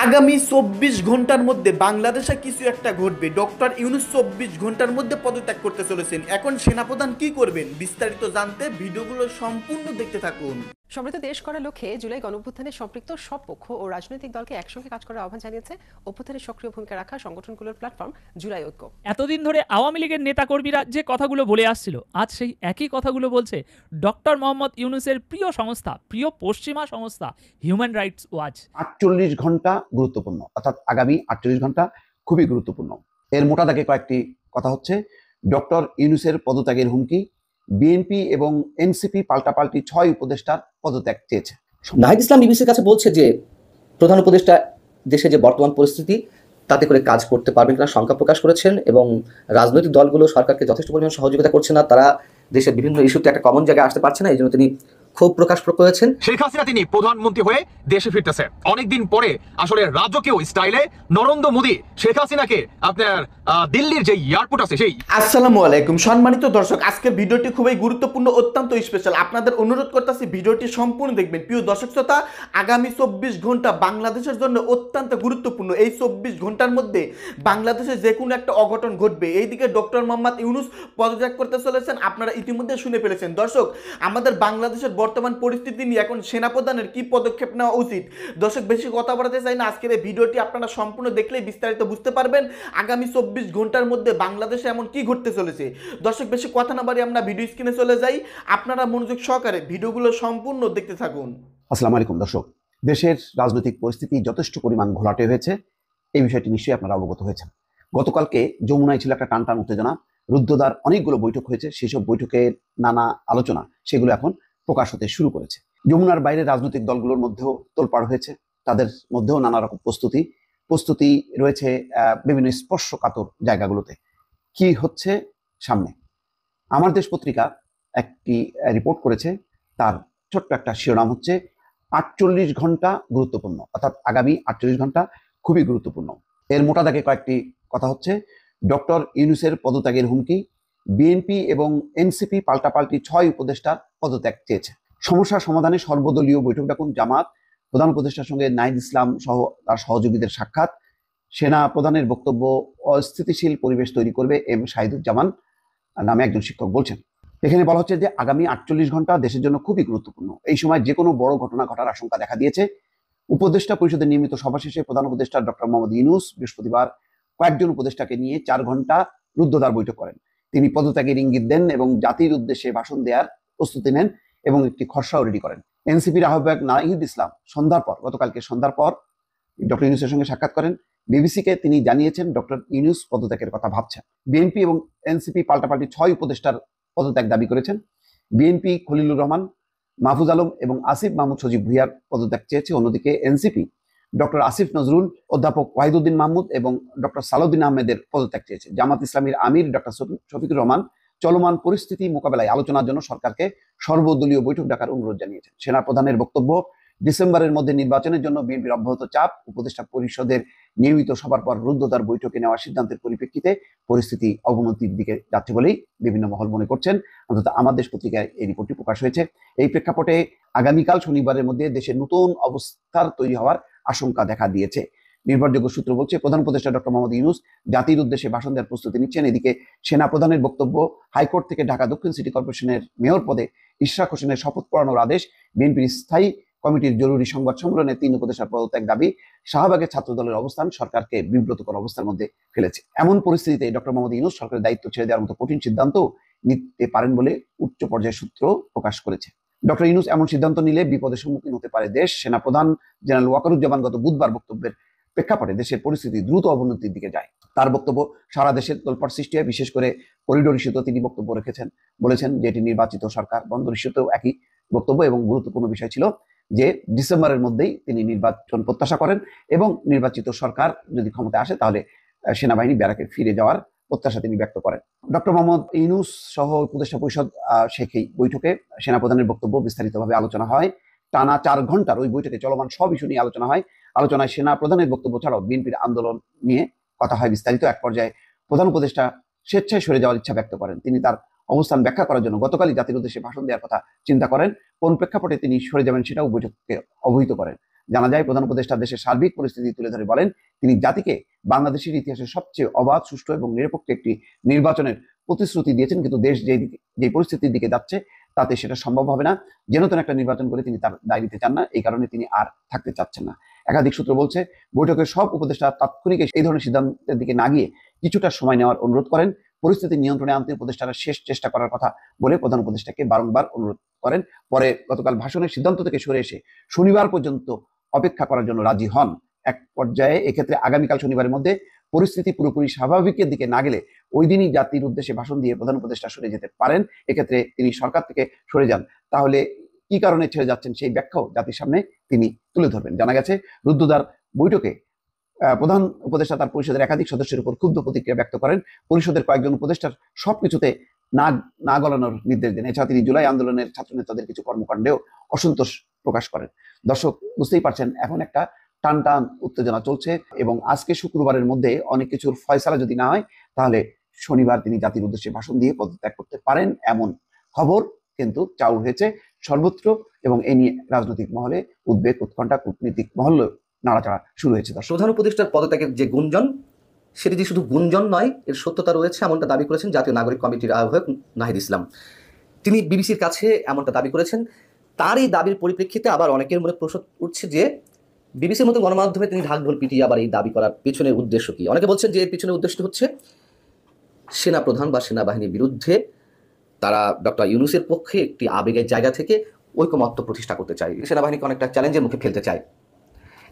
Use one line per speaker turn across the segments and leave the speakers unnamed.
আগামী 24 ঘন্টার মধ্যে বাংলাদেশে কিছু একটা ঘটবে। ডক্টর ইউনূস 24 ঘন্টার মধ্যে পদত্যাগ করতে চলেছেন। এখন সেনাপ্রধান কি করবেন বিস্তারিত জানতে ভিডিওগুলো সম্পূর্ণ দেখতে থাকুন।
সমৃদ্ধ দেশ করার লক্ষ্যে জুলাই গণঅভ্যুত্থানে সম্পৃক্ত সব পক্ষ ও রাজনৈতিক দলকে একসঙ্গে কাজ করার আহ্বান জানিয়েছে অভ্যুত্থানে সক্রিয় ভূমিকা রাখা সংগঠনগুলোর প্ল্যাটফর্ম জুলাই ঐক্য।
এতদিন ধরে আওয়ামী লীগের নেতাকর্মীরা যে কথাগুলো বলে আসছিল, আজ সেই একই কথাগুলো বলছে ডক্টর মোহাম্মদ ইউনূসের প্রিয় সংস্থা, প্রিয় পশ্চিমা সংস্থা হিউম্যান রাইটস ওয়াচ।
48 ঘন্টা গুরুত্বপূর্ণ, অর্থাৎ আগামী 48 ঘন্টা খুবই গুরুত্বপূর্ণ। এর মোটা দাগে কয়েকটি কথা হচ্ছে: ডক্টর ইউনূসের পদত্যাগের হুমকি, বিএনপি এবং এনসিপি পাল্টাপাল্টি 6 উপদেষ্টার পদত্যাগ চেয়েছে।
নাহিদ ইসলাম বিবিসির কাছে বলছে যে প্রধান উপদেষ্টা দেশে যে বর্তমান পরিস্থিতি তাতে করে কাজ করতে পারবেন কিনা শঙ্কা প্রকাশ করেছেন, এবং রাজনৈতিক দলগুলো সরকারকে যথেষ্ট পরিমাণ সহযোগিতা করছে না, তারা দেশের বিভিন্ন ইস্যুতে একটা কমন জায়গায় আসতে পারছে না। এই জন্য তিনি ক্ষোভ প্রকাশ করেছেন।
শেখ হাসিনা তিনি প্রধানমন্ত্রী হয়ে দেশে ফিরতেছে অনেকদিন পরে, আসলে রাজকীয় স্টাইলে নরেন্দ্র মোদী শেখ হাসিনাকে আপনার দিল্লির যে এয়ারপোর্ট আছে সেই।
আসসালামু আলাইকুম সম্মানিত দর্শক, আজকের ভিডিওটি খুবই গুরুত্বপূর্ণ, অত্যন্ত স্পেশাল। আপনাদের অনুরোধ করতেছি ভিডিওটি সম্পূর্ণ দেখবেন। প্রিয় দর্শক শ্রোতা, আগামী 24 ঘন্টা বাংলাদেশের জন্য অত্যন্ত গুরুত্বপূর্ণ। এই 24 ঘন্টার মধ্যে বাংলাদেশে যে কোনো একটা অঘটন ঘটবে। এইদিকে ডক্টর মোহাম্মদ ইউনূস পদত্যাগ করতে চলেছেন, আপনারা ইতিমধ্যে শুনে ফেলেছেন। দর্শক, আমাদের বাংলাদেশের বর্তমান পরিস্থিতি নিয়ে এখন সেনাপ্রধানের কি পদক্ষেপ নেওয়া উচিত। দর্শক, বেশি কথা বলতে চাই না, আজকের এই ভিডিওটি আপনারা সম্পূর্ণ দেখলেই বিস্তারিত বুঝতে পারবেন আগামী 24 ঘন্টার মধ্যে বাংলাদেশে এমন কি ঘটতে চলেছে। দর্শক, বেশি কথা না বাড়ি আমরা ভিডিও স্ক্রিনে চলে যাই, আপনারা মনোযোগ সহকারে ভিডিওগুলো সম্পূর্ণ দেখতে থাকুন।
আসসালামু আলাইকুম দর্শক, দেশের রাজনৈতিক পরিস্থিতি যথেষ্ট পরিমাণ ঘোলাটে হয়েছে, এই বিষয়টি নিশ্চয়ই আপনারা অবগত হয়েছেন। গতকালকে যমুনায় ছিল একটা টানটান উত্তেজনা, রুদ্ধদ্বার অনেকগুলো বৈঠক হয়েছে, সেসব বৈঠকের নানা আলোচনা সেগুলো এখন প্রকাশ হতে শুরু করেছে। যমুনার বাইরে রাজনৈতিক দলগুলোর মধ্যেও তোলপাড় হয়েছে, তাদের মধ্যেও নানা রকম প্রস্তুতি রয়েছে বিভিন্ন স্পর্শকাতর জায়গাগুলোতে। কি হচ্ছে সামনে? আমার দেশ পত্রিকা একটি রিপোর্ট করেছে, তার ছোট্ট একটা শিরোনাম হচ্ছে 48 ঘন্টা গুরুত্বপূর্ণ, অর্থাৎ আগামী 48 ঘন্টা খুবই গুরুত্বপূর্ণ। এর মোটা দাগে কয়েকটি কথা হচ্ছে: ডক্টর ইউনূসের পদত্যাগের হুমকি, বিএনপি এবং এনসিপি পাল্টাপাল্টি 6 উপদেষ্টার পদত্যাগ চেয়েছে। সমস্যা সমাধানে সর্বদলীয় বৈঠক ডাকুন জামাত, প্রধান উপদেষ্টার সঙ্গে নাহিদ ইসলাম সহ তার সহযোগীদের সাক্ষাৎ, সেনা প্রধানের বক্তব্য অস্থিতিশীল পরিবেশ তৈরি করবে এম শাহিদুজ্জামান নামে একজন শিক্ষক বলছেন। এখানে বলা হচ্ছে যে আগামী 48 ঘন্টা দেশের জন্য খুবই গুরুত্বপূর্ণ। এই সময় যে কোনো বড় ঘটনা ঘটার আশঙ্কা দেখা দিয়েছে। উপদেষ্টা পরিষদের নিয়মিত সভা শেষে প্রধান উপদেষ্টা ডক্টর মোহাম্মদ ইউনূস বৃহস্পতিবার কয়েকজন উপদেষ্টাকে নিয়ে 4 ঘন্টা রুদ্ধদ্বার বৈঠক করেন। তিনি পদত্যাগের ইঙ্গিত দেন এবং জাতির উদ্দেশ্যে ভাষণ দেওয়ার প্রস্তুতি নেন এবং একটি খসড়াও রেডি করেন। এনসিপির আহ্বায়ক নাহিদ ইসলাম গতকালকে সন্ধ্যার পর ডক্টর ইউনূসের সঙ্গে সাক্ষাৎ করেন। বিবিসিকে তিনি জানিয়েছেন ডক্টর ইউনূস পদত্যাগের কথা ভাবছেন। বিএনপি এবং এনসিপি পাল্টাপাল্টি 6 উপদেষ্টার পদত্যাগ দাবি করেছেন। বিএনপি খলিলুর রহমান, মাহফুজ আলম এবং আসিফ মাহমুদ সজীব ভুইয়ার পদত্যাগ চেয়েছে। অন্যদিকে এনসিপি ডক্টর আসিফ নজরুল, অধ্যাপক ওয়াহিদুদ্দিন মাহমুদ এবং ডক্টর সালাউদ্দিন আহমেদের পদত্যাগ চেয়েছে। জামাত ইসলামীর আমির ডক্টর শফিকুর রহমান চলমান পরিস্থিতি মোকাবেলায় আলোচনার জন্য সরকারকে সর্বদলীয় বৈঠক ডাকার অনুরোধ জানিয়েছেন। সেনা প্রধানের বক্তব্য, ডিসেম্বরের মধ্যে নির্বাচনের জন্য বিএনপির অব্যাহত চাপ, উপদেষ্টা পরিষদের নিয়মিত সভার পর রুদ্ধদ্বার বৈঠকে নেওয়া সিদ্ধান্তের পরিপ্রেক্ষিতে পরিস্থিতি অবনতির দিকে যাচ্ছে বলেই বিভিন্ন মহল মনে করছেন। অন্তত আমার দেশ পত্রিকায় এই রিপোর্টটি প্রকাশ হয়েছে। এই প্রেক্ষাপটে আগামীকাল শনিবারের মধ্যে দেশে নতুন অবস্থার তৈরি হওয়ার আশঙ্কা দেখা দিয়েছে। নির্ভরযোগ্য সূত্র বলছে, প্রধান উপদেষ্টা ডক্টর মোহাম্মদ ইউনূস জাতির উদ্দেশ্যে ভাষণ দেওয়ার প্রস্তুতি নিচ্ছেন। এদিকে সেনা প্রধানের বক্তব্য, হাইকোর্ট থেকে ঢাকা দক্ষিণ সিটি কর্পোরেশনের মেয়র পদে ইশরাক হোসেনের শপথ পড়ানোর আদেশ, বিএনপির স্থায়ী কমিটির জরুরি সংবাদ সম্মেলনে 3 উপদেষ্টার পদত্যাগ দাবি, শাহবাগের ছাত্র দলের অবস্থান সরকারকে বিব্রতকর অবস্থার মধ্যে ফেলেছে। এমন পরিস্থিতিতে ডক্টর মোহাম্মদ ইউনূস সরকারের দায়িত্ব ছেড়ে দেওয়ার মতো কঠিন সিদ্ধান্ত নিতে পারেন বলে উচ্চ পর্যায়ের সূত্র প্রকাশ করেছে। ডক্টর ইউনূস এমন সিদ্ধান্ত নিলে বিপদের সম্মুখীন হতে পারে দেশ। সেনাপ্রধান জেনারেল ওয়াকারুজ্জামান গত বুধবার বক্তব্যের প্রেক্ষাপটে দেশের পরিস্থিতি দ্রুত অবনতির দিকে যায়। তার বক্তব্য সারা দেশের তোলপাড় সৃষ্টি হয়, বিশেষ করে করিডোর ইস্যুতে তিনি বক্তব্য বলেছেন যে এটি নির্বাচিত সরকার। বন্দর ইস্যুতেও একই বক্তব্য এবং গুরুত্বপূর্ণ বিষয় ছিল যে ডিসেম্বরের মধ্যেই তিনি নির্বাচন প্রত্যাশা করেন এবং নির্বাচিত সরকার যদি ক্ষমতায় আসে তাহলে সেনাবাহিনী ব্যারাকে ফিরে যাওয়ার প্রত্যাশা তিনি ব্যক্ত করেন। ডক্টর মোহাম্মদ ইউনূস সহ উপদেষ্টা পরিষদ সেই বৈঠকে সেনাপ্রধানের বক্তব্য বিস্তারিতভাবে আলোচনা হয়। টানা 4 ঘন্টার ওই বৈঠকে চলমান সব ইস্যু নিয়ে আলোচনা হয়। আলোচনায় সেনা প্রধানের বক্তব্য ছাড়াও বিএনপির আন্দোলন নিয়ে কথা হয় বিস্তারিত। এক পর্যায়ে প্রধান উপদেষ্টা স্বেচ্ছায় সরে যাওয়ার ইচ্ছা ব্যক্ত করেন। তিনি তার অবস্থান ব্যাখ্যা করার জন্য গতকালই জাতির উদ্দেশ্যে ভাষণ দেওয়ার কথা চিন্তা করেন। কোন প্রেক্ষাপটে তিনি সরে যাবেন সেটাও বৈঠককে অবহিত করেন। জানা যায় প্রধান উপদেষ্টা দেশের সার্বিক পরিস্থিতি তুলে ধরে বলেন, তিনি জাতিকে বাংলাদেশের ইতিহাসে সবচেয়ে অবাধ, সুষ্ঠু এবং নিরপেক্ষ একটি নির্বাচনের প্রতিশ্রুতি দিয়েছেন, কিন্তু দেশ যে পরিস্থিতির দিকে যাচ্ছে তাতে সেটা সম্ভব হবে না। যেন তেন একটা নির্বাচন করে তিনি তার দায় নিতে চান না, এই কারণে তিনি আর থাকতে চাচ্ছেন না। একাধিক সূত্র বলছে, বৈঠকের সব উপদেষ্টা তাৎক্ষণিক এই ধরনের সিদ্ধান্তের দিকে না গিয়ে কিছুটা সময় নেওয়ার অনুরোধ করেন। পরিস্থিতি নিয়ন্ত্রণে আনতে উপদেষ্টারা শেষ চেষ্টা করার কথা বলে প্রধান উপদেষ্টাকে বারংবার অনুরোধ করেন। পরে গতকাল ভাষণের সিদ্ধান্ত থেকে সরে এসে শনিবার পর্যন্ত অপেক্ষা করার জন্য রাজি হন। এক পর্যায়ে এক্ষেত্রে আগামীকাল শনিবারের মধ্যে পরিস্থিতি পুরোপুরি স্বাভাবিকের দিকে না গেলে ওই দিনই জাতির উদ্দেশ্যে ভাষণ দিয়ে প্রধান উপদেষ্টা সরে যেতে পারেন। এক্ষেত্রে তিনি সরকার থেকে সরে যান, তাহলে কি কারণে ছেড়ে যাচ্ছেন সেই ব্যাখ্যাও জাতির সামনে তিনি তুলে ধরবেন। জানা গেছে, রুদ্ধদ্বার বৈঠকে প্রধান উপদেষ্টা তার পরিষদের একাধিক সদস্যের উপর ক্ষুব্ধ প্রতিক্রিয়া ব্যক্ত করেন। পরিষদের কয়েকজন উপদেষ্টার সবকিছুতে না গলানোর নির্দেশ দেন। এছাড়া তিনি জুলাই আন্দোলনের ছাত্র নেতাদের কিছু কর্মকাণ্ডেও অসন্তোষ প্রকাশ করেন। দর্শক, বুঝতেই পারছেন এখন একটা টান টান উত্তেজনা চলছে এবং আজকে শুক্রবারের মধ্যে অনেক কিছুর ফয়সালা যদি না হয় তাহলে শনিবার তিনি জাতির উদ্দেশ্যে ভাষণ দিয়ে পদত্যাগ করতে পারেন, এমন খবর কিন্তু চাউর হয়েছে সর্বত্র এবং এ নিয়ে রাজনৈতিক মহলে উদ্বেগ, উৎকণ্ঠা, কূটনীতিক মহল নাড়াচাড়া শুরু হয়েছে।
প্রধান উপদেষ্টার পদত্যাগের যে গুঞ্জন, সেটি যে শুধু গুঞ্জন নয়, এর সত্যতা রয়েছে, এমনটা দাবি করেছেন জাতীয় নাগরিক কমিটির আহ্বায়ক নাহিদ ইসলাম। তিনি বিবিসির কাছে এমনটা দাবি করেছেন। তার এই দাবির পরিপ্রেক্ষিতে আবার অনেকের মনে প্রশ্ন উঠছে যে বিবিসির মতো গণমাধ্যমে তিনি ঢাকঢোল পিটিয়ে আবার এই দাবি করার পিছনের উদ্দেশ্য কি। অনেকে বলছেন যে এর পিছনের উদ্দেশ্য হচ্ছে সেনাপ্রধান বা সেনাবাহিনীর বিরুদ্ধে তারা ডক্টর ইউনূসের পক্ষে একটি আবেগের জায়গা থেকে ঐকমত্য প্রতিষ্ঠা করতে চায়, সেনাবাহিনীকে অনেকটা চ্যালেঞ্জের মুখে ফেলতে চায়।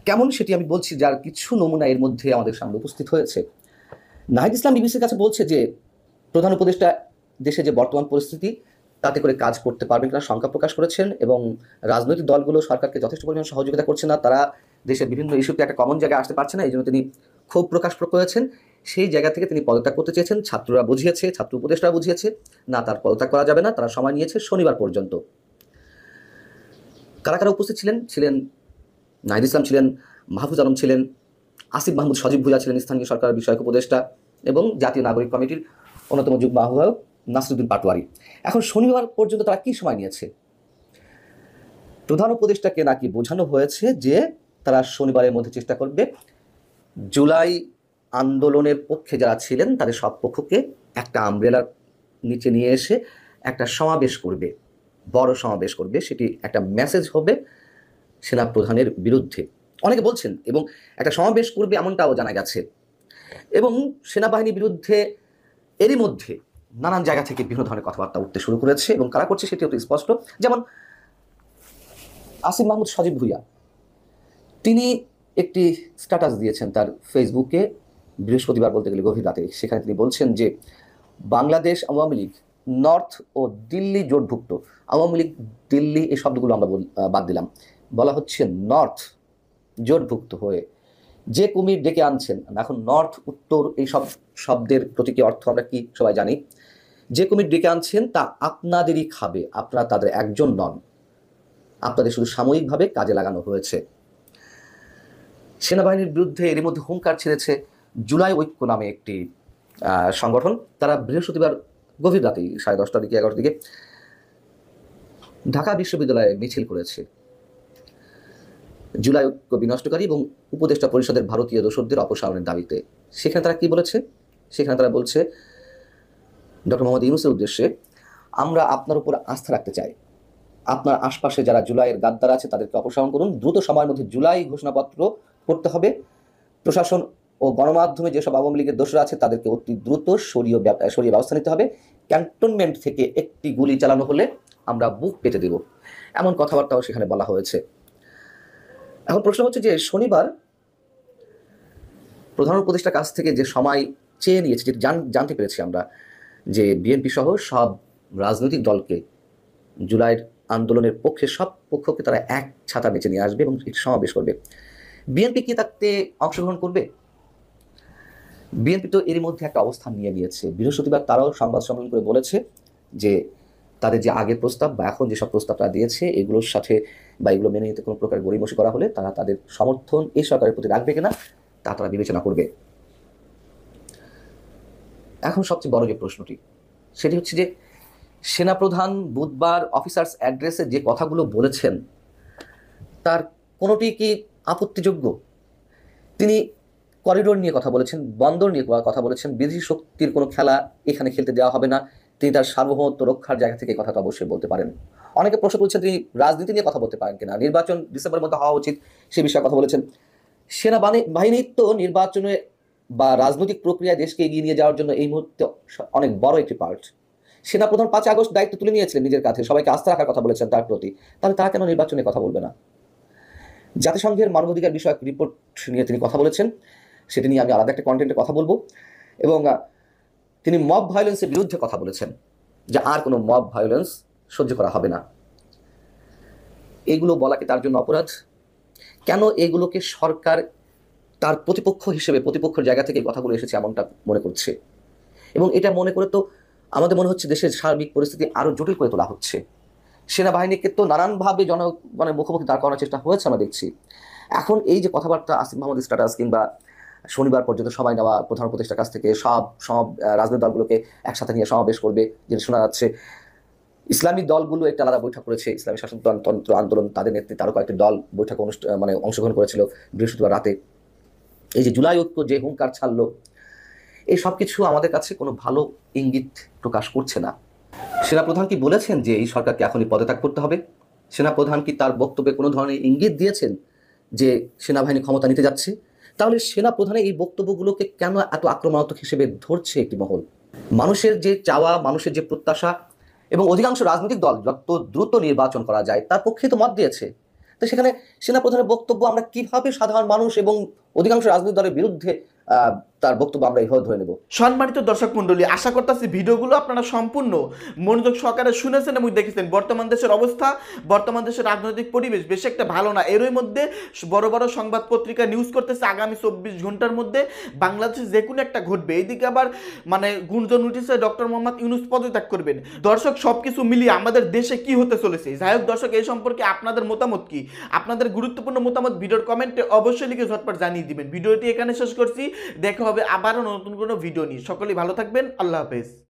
কেমন সেটি আমি বলছি, যার কিছু নমুনা এর মধ্যে আমাদের সামনে উপস্থিত হয়েছে। নাহিদ ইসলাম বিবিসির কাছে বলছে যে প্রধান উপদেষ্টা দেশে যে বর্তমান পরিস্থিতি তাতে করে কাজ করতে পারবেন কিনা শঙ্কা প্রকাশ করেছেন এবং রাজনৈতিক দলগুলো সরকারকে যথেষ্ট পরিমাণ সহযোগিতা করছে না, তারা দেশের বিভিন্ন ইস্যুতে একটা কমন জায়গায় আসতে পারছে না, এই জন্য তিনি ক্ষোভ প্রকাশ করেছেন। সেই জায়গা থেকে তিনি পদত্যাগ করতে চেয়েছেন। ছাত্ররা বুঝিয়েছে, ছাত্র উপদেষ্টারা বুঝিয়েছে না, তার পদত্যাগ করা যাবে না। তারা সময় নিয়েছে শনিবার পর্যন্ত। কারা কারা উপস্থিত ছিলেন নাহিদ ইসলাম ছিলেন, মাহফুজ আলম ছিলেন, আসিফ মাহমুদ সজীব ভুঁইয়া ছিলেন স্থানীয় সরকার বিষয়ক উপদেষ্টা এবং জাতীয় নাগরিক কমিটির অন্যতম যুগ্ম আহ্বায়ক নাসিরুদ্দিন পাটোয়ারি। এখন শনিবার পর্যন্ত তারা কি সময় নিয়েছে? প্রধান উপদেষ্টাকে নাকি বোঝানো হয়েছে যে তারা শনিবারের মধ্যে চেষ্টা করবে জুলাই আন্দোলনের পক্ষে যারা ছিলেন তাদের সব পক্ষকে একটা আমব্রেলার নিচে নিয়ে এসে একটা সমাবেশ করবে, বড় সমাবেশ করবে। সেটি একটা মেসেজ হবে সেনাপ্রধানের বিরুদ্ধে, অনেকে বলছেন, এবং একটা সমাবেশ করবে এমনটাও জানা গেছে। এবং সেনাবাহিনীর বিরুদ্ধে এরই মধ্যে নানান জায়গা থেকে বিভিন্ন ধরনের কথাবার্তা উঠতে শুরু করেছে এবং কারা করছে সেটি অতি স্পষ্ট। যেমন আসিফ মাহমুদ সজীব ভুঁইয়া তিনি একটি স্ট্যাটাস দিয়েছেন তার ফেসবুকে বৃহস্পতিবার, বলতে গেলে গভীর রাতে। সেখানে তিনি বলছেন যে বাংলাদেশ আওয়ামী লীগ নর্থ ও দিল্লি জোটভুক্ত, আওয়ামী লীগ দিল্লি এই শব্দগুলো আমরা বাদ দিলাম, বলা হচ্ছে নর্থ জোটভুক্ত হয়ে যে কুমির ডেকে আনছেন। এখন নর্থ উত্তর এই সব শব্দের প্রতীকী অর্থ আমরা কি সবাই জানি। যে কুমির ডেকে আনছেন তা আপনাদেরই খাবে, আপনারা তাদের একজন নন, আপনাদের শুধু সাময়িকভাবে কাজে লাগানো হয়েছে। সেনাবাহিনীর বিরুদ্ধে এর মধ্যে হুঙ্কার ছেড়েছে জুলাই ঐক্য নামে একটি সংগঠন। তারা বৃহস্পতিবার গভীর রাতে 10:30টার দিকে 11টার দিকে ঢাকা বিশ্ববিদ্যালয়ে মিছিল করেছে জুলাই ঐক্য বিনষ্টকারী এবং উপদেষ্টা পরিষদের ভারতীয় দোসরদের অপসারণের দাবিতে। সেখানে তারা কি বলেছে? সেখানে তারা বলছে ডক্টর মোহাম্মদ ইউনূসের উদ্দেশ্যে, আমরা আপনার উপর আস্থা রাখতে চাই, আপনার আশপাশে যারা জুলাইয়ের গাদ্দার আছে তাদেরকে অপসারণ করুন, দ্রুত সময়ের মধ্যে জুলাই ঘোষণাপত্র করতে হবে, প্রশাসন ও গণমাধ্যমে যেসব আওয়ামী লীগের দোষরা আছে তাদেরকে অতি দ্রুত সরিয়ে ব্যবস্থা নিতে হবে, ক্যান্টনমেন্ট থেকে একটি গুলি চালানো হলে আমরা বুক পেতে দেব, এমন কথাবার্তাও সেখানে বলা হয়েছে। এখন প্রশ্ন হচ্ছে যে শনিবার প্রধান উপদেষ্টার কাছ থেকে যে সময় চেয়ে নিয়েছে, যেটি জানতে পেরেছি আমরা, যে বিএনপি সহ সব রাজনৈতিক দলকে জুলাইয়ের আন্দোলনের পক্ষে সব পক্ষকে তারা এক ছাতা নিচে নিয়ে আসবে এবং সমাবেশ করবে। বিএনপি কি তাতে অংশগ্রহণ করবে? বিএনপি তো এর মধ্যে একটা অবস্থান নিয়ে নিয়েছে। বৃহস্পতিবার তারাও সংবাদ সম্মেলন করে বলেছে যে তাদের যে আগের প্রস্তাব বা এখন যেসব প্রস্তাব তারা দিয়েছে এগুলোর সাথে বা এগুলো মেনে নিতে কোনো প্রকার গড়িমসি করা হলে তারা তাদের সমর্থন এই সরকারের প্রতি রাখবে কিনা তা তারা বিবেচনা করবে। এখন সবচেয়ে বড় যে প্রশ্নটি সেটি হচ্ছে যে সেনাপ্রধান বুধবার অফিসার্স অ্যাড্রেসে যে কথাগুলো বলেছেন তার কোনোটি কি আপত্তিযোগ্য? তিনি করিডোর নিয়ে কথা বলেছেন, বন্দর নিয়ে কথা বলেছেন, বিদেশি শক্তির কোনো খেলা এখানে খেলতে দেওয়া হবে না। তিনি তার সার্বভৌমত্ব রক্ষার জায়গা থেকে কথাটা অবশ্যই বলতে পারেন। অনেকে প্রশ্ন তুলছেন তিনি রাজনীতি নিয়ে কথা বলতে পারেন কিনা, নির্বাচন ডিসেম্বরের মধ্যে হওয়া উচিত সে বিষয়ে কথা বলেছেন। সেনাবাহিনীর তো নির্বাচনে বা রাজনৈতিক প্রক্রিয়ায় দেশকে এগিয়ে নিয়ে যাওয়ার জন্য এই মুহূর্তে অনেক বড় একটি পার্ট। সেনাপ্রধান 5 আগস্ট দায়িত্ব তুলে নিয়েছিলেন নিজের কাছে, সবাইকে আস্থা রাখার কথা বলেছেন তার প্রতি, তাহলে তারা কেন নির্বাচনে কথা বলবে না? জাতিসংঘের মানবাধিকার বিষয়ক রিপোর্ট নিয়ে তিনি কথা বলেছেন, সেটি নিয়ে আমি আলাদা একটা কন্টেন্টে কথা বলবো। এবং তিনি মব ভায়োলেন্সের বিরুদ্ধে কথা বলেছেন, যে আর কোনো মব ভায়োলেন্স সহ্য করা হবে না। এগুলো বলা কি তার জন্য অপরাধ? কেন এগুলোকে সরকার তার প্রতিপক্ষ হিসেবে প্রতিপক্ষের জায়গা থেকে কথাগুলো এসেছে এমনটা মনে করছে? এবং এটা মনে করে তো আমাদের মনে হচ্ছে দেশের সার্বিক পরিস্থিতি আরো জটিল করে তোলা হচ্ছে। সেনাবাহিনীকে তো নানানভাবে জনগণের মুখোমুখি দাঁড় করানোর চেষ্টা হয়েছে আমরা দেখছি। এখন এই যে কথাবার্তা আসিফ মাহমুদ স্ট্যাটাস কিংবা শনিবার পর্যন্ত সময় নেওয়া প্রধান উপদেষ্টার কাছ থেকে সব রাজনৈতিক দলগুলোকে একসাথে নিয়ে সমাবেশ করবে, যেটা শোনা যাচ্ছে। ইসলামী দলগুলো একটা আলাদা বৈঠক করেছে, ইসলামী শাসনতন্ত্র আন্দোলন তাদের নেতৃত্বে আরও কয়েকটি দল বৈঠকে অংশগ্রহণ করেছিল বৃহস্পতিবার রাতে। এই যে জুলাই ঐক্য যে হুঙ্কার ছাড়লো, এই সব কিছু আমাদের কাছে কোনো ভালো ইঙ্গিত প্রকাশ করছে না। সেনাপ্রধান কি বলেছেন যে এই সরকারকে এখনই পদত্যাগ করতে হবে? সেনাপ্রধান কি তার বক্তব্যে কোনো ধরনের ইঙ্গিত দিয়েছেন যে সেনাবাহিনী ক্ষমতা নিতে যাচ্ছে? তাহলে সেনাপ্রধানের এই বক্তব্যগুলোকে কেন এত আক্রমণাত্মক হিসেবে ধরছে একটি মহল? মানুষের যে চাওয়া, মানুষের যে প্রত্যাশা, এবং অধিকাংশ রাজনৈতিক দল যত দ্রুত নির্বাচন করা যায় তার পক্ষে তো মত দিয়েছে। তো সেখানে সেনাপ্রধানের বক্তব্য আমরা কিভাবে সাধারণ মানুষ এবং অধিকাংশ রাজনৈতিক দলের বিরুদ্ধে তার বক্তব্য আমরা এইভাবে ধরে নেব?
সম্মানিত দর্শক মন্ডলী, আশা করতেছি ভিডিওগুলো আপনারা সম্পূর্ণ মনোযোগ সহকারে শুনেছেন এবং দেখেছেন। বর্তমান দেশের অবস্থা, বর্তমান দেশের রাজনৈতিক পরিবেশ বেশ একটা ভালো না। এরই মধ্যে বড় বড় সংবাদ পত্রিকা নিউজ করতেছে আগামী 24 ঘন্টার মধ্যে বাংলাদেশে যে কোনো একটা ঘটবে। এইদিকে আবার গুঞ্জন উঠেছে ডক্টর মোহাম্মদ ইউনূস পদত্যাগ করবেন। দর্শক, সবকিছু মিলিয়ে আমাদের দেশে কি হতে চলেছে? যাই হোক দর্শক, এই সম্পর্কে আপনাদের মতামত কি? আপনাদের গুরুত্বপূর্ণ মতামত ভিডিওর কমেন্টে অবশ্যই লিখে ঝটপট জানিয়ে দিবেন। ভিডিওটি এখানে শেষ করছি, দেখা হবে আবারও নতুন কোনো ভিডিও নিয়ে। সকলেই ভালো থাকবেন, আল্লাহ হাফেজ।